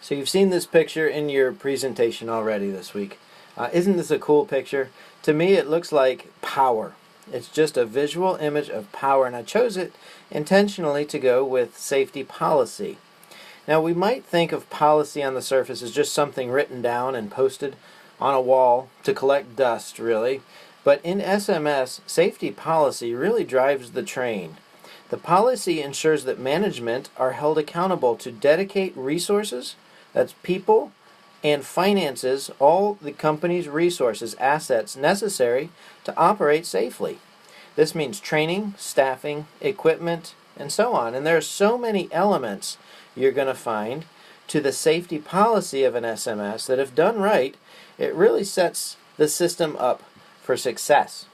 So you've seen this picture in your presentation already this week. Isn't this a cool picture? To me it looks like power. It's just a visual image of power, and I chose it intentionally to go with safety policy. Now we might think of policy on the surface as just something written down and posted on a wall to collect dust, really. But in SMS, safety policy really drives the train. The policy ensures that management are held accountable to dedicate resources, that's people, and finances, all the company's resources, assets necessary to operate safely. This means training, staffing, equipment, and so on. And there are so many elements you're going to find to the safety policy of an SMS that, if done right, it really sets the system up for success.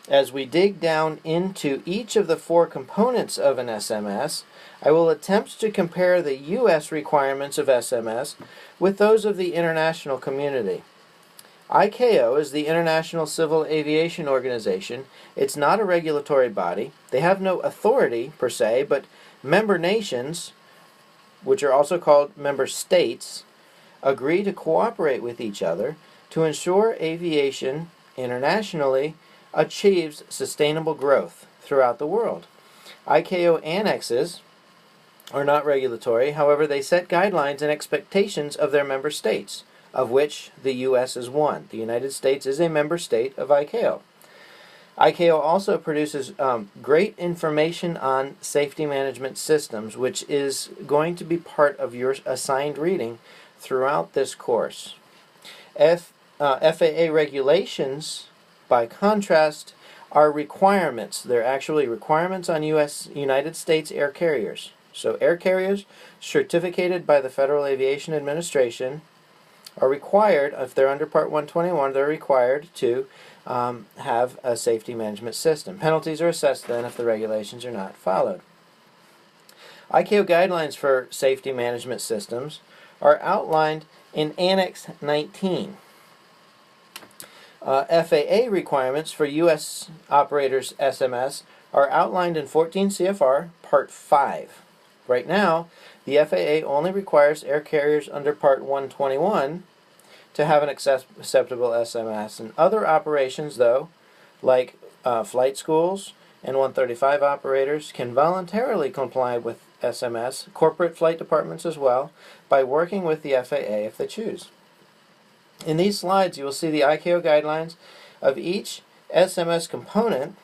As we dig down into each of the four components of an SMS, I will attempt to compare the U.S. requirements of SMS with those of the international community. ICAO is the International Civil Aviation Organization. It's not a regulatory body. They have no authority per se, but member nations, which are also called member states, agree to cooperate with each other to ensure aviation internationally achieves sustainable growth throughout the world. ICAO annexes are not regulatory, however they set guidelines and expectations of their member states, of which the U.S. is one. The United States is a member state of ICAO. ICAO also produces great information on safety management systems, which is going to be part of your assigned reading throughout this course. FAA regulations, by contrast, are requirements. They're actually requirements on United States air carriers. So air carriers certificated by the Federal Aviation Administration are required, if they're under Part 121, they're required to have a safety management system. Penalties are assessed then if the regulations are not followed. ICAO guidelines for safety management systems are outlined in Annex 19. FAA requirements for U.S. operators SMS are outlined in 14 CFR Part 5. Right now, the FAA only requires air carriers under Part 121 to have an acceptable SMS. And other operations, though, like flight schools and 135 operators, can voluntarily comply with SMS, corporate flight departments as well, by working with the FAA if they choose. In these slides, you will see the ICAO guidelines of each SMS component,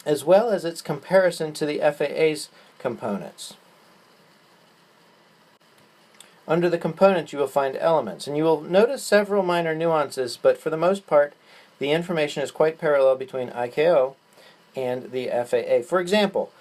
as well as its comparison to the FAA's components. Under the components, you will find elements, and you will notice several minor nuances, but for the most part, the information is quite parallel between ICAO and the FAA. For example,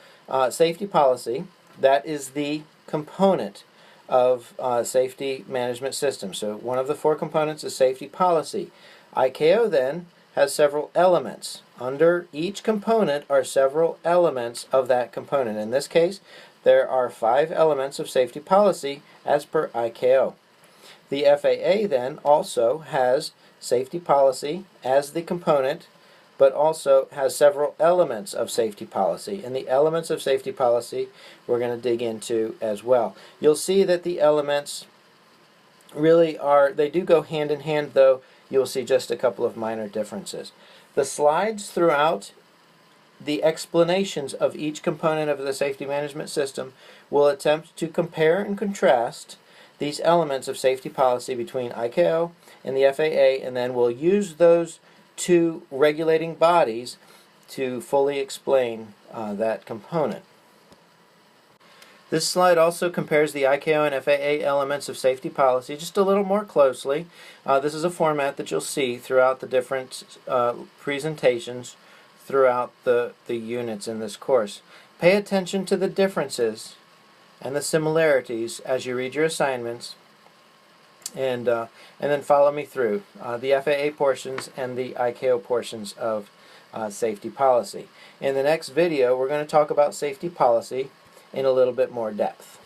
safety policy, that is the component of safety management system. So one of the four components is safety policy. ICAO then has several elements. Under each component are several elements of that component. In this case, there are 5 elements of safety policy as per ICAO. The FAA then also has safety policy as the component, but also has several elements of safety policy. And the elements of safety policy we're going to dig into as well. You'll see that the elements really they do go hand in hand, though you'll see just a couple of minor differences. The slides throughout the explanations of each component of the safety management system will attempt to compare and contrast these elements of safety policy between ICAO and the FAA, and then we'll use those two regulating bodies to fully explain that component. This slide also compares the ICAO and FAA elements of safety policy just a little more closely. This is a format that you'll see throughout the different presentations throughout the units in this course. Pay attention to the differences and the similarities as you read your assignments, and then follow me through the FAA portions and the ICAO portions of safety policy. In the next video, we're going to talk about safety policy in a little bit more depth.